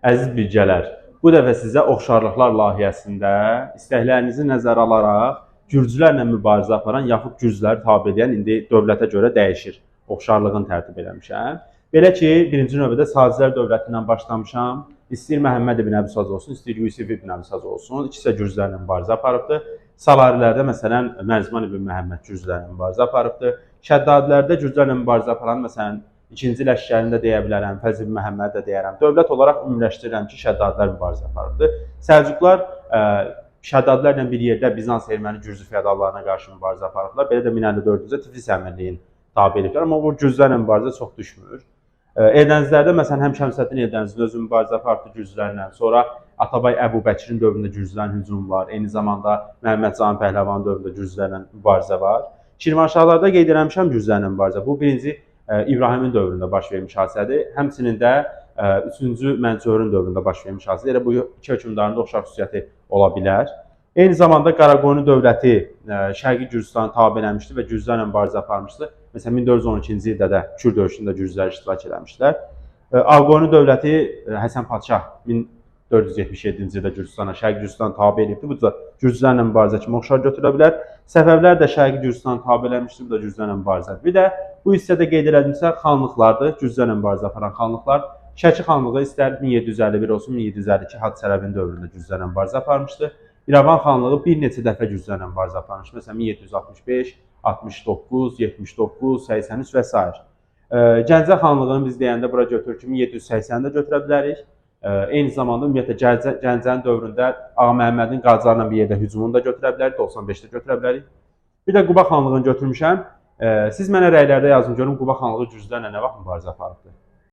Əziz bilgələr, bu dəfə sizə oxşarlıqlar layihəsində istəklərinizi nəzərə alaraq gürcülərlə mübarizə aparan yaxud gürcüləri tabe edən indi dövlətə görə dəyişir. Oxşarlığını tərtib eləmişəm. Belə ki, birinci növbədə Sacilər dövləti ilə başlamışam. İstəyir Məhəmməd ibn Əbi Saz olsun, istəyir Yusif ibn Əbi Saz olsun. İkisi də gürcülərlə mübarizə aparıbdır. Salarilərdə məsələn Mərzban ibn Məhəmməd gürcülərlə mübarizə aparıbdır. Şəddadilərdə gürcülərlə mübarizə aparan məsələn İkinci ləşkərini də deyə bilərəm, Fəz ibn Məhəmməd də deyərəm. Dövlət olaraq ümumiləşdirirəm ki, Şəddadilər mübarizə aparıbdır. Səlcuqlar Şəddadilərlə bir yerdə Bizans erməni gürcü feodallarına qarşı mübarizə aparıblar. Belə də 1054-cü Tiflis əmirliyin tabe ediblər, amma bu gürcülərlə mübarizə çox düşmür. Eldənizlərdə məsələn həm Şəmsəddin Eldənizin özü mübarizə aparıbdı gürcülərlə. Sonra Atabay Əbu Bəkirin dövründə gürcülərin hücumu var. Eyni zamanda Məhəmməd Cahan Pəhləvanın dövründə gürcülərlə mübarizə var. Şirvanşahlarda qeyd eləmişəm gürcülərlə mübarizə. Bu birinci İbrahimin dövründə baş vermiş hadisədir. Həmçinin də 3-cü Mənsürün dövründə baş vermiş hadisədir. Elə bu iki hökmdarın da oxşar xüsusiyyəti ola bilər. Eyni zamanda Qaraqoyunlu dövləti Şərqi Gürcüstanı tabe eləmişdi və gürcülərlə mübarizə aparmışdı. Məsələn 1412-ci ildə də Kür döyüşündə gürcülər iştirak eləmişdilər. Ağqoyunlu dövləti Həsən Padşah 1477-ci ildə Gürcüstana, Şərqi Gürcüstanı tabe edibdi. Bu da gürcülərlə mübarizə kimi oxşar götürülə bilər. Səfəvlər də Şərqi Gürcüstanı tabe eləmişdi. Bu da gürcülərlə mübarizədir. Bir də bu hissədə qeyd edilmişsə xanlıqlardır. Gürcülərlə mübarizə aparan xanlıqlar. Şəki xanlığı istər 1751 olsun, 1752 Hacı Çələbinin dövründə gürcülərlə mübarizə aparmışdı. İrəvan xanlığı bir neçə dəfə gürcülərlə mübarizə aparmışdı. Məsələn 1765, 69, 79, 83 və s. Gəncə xanlığını biz deyəndə bura götürür ki, 1780-də götürə bilərik. Eyni zamanda ümumiyyətlə Gəncənin dövründə Ağa Məhəmmədin Qacarla bir yerdə hücumunu da götürə bilərik, 95-də götürə bilərik. Bir də Quba xanlığını götürmüşəm. Siz mənə rəylərdə yazın görün Quba xanlığı gürcülərlə nə vaxt mübarizə aparıbdır?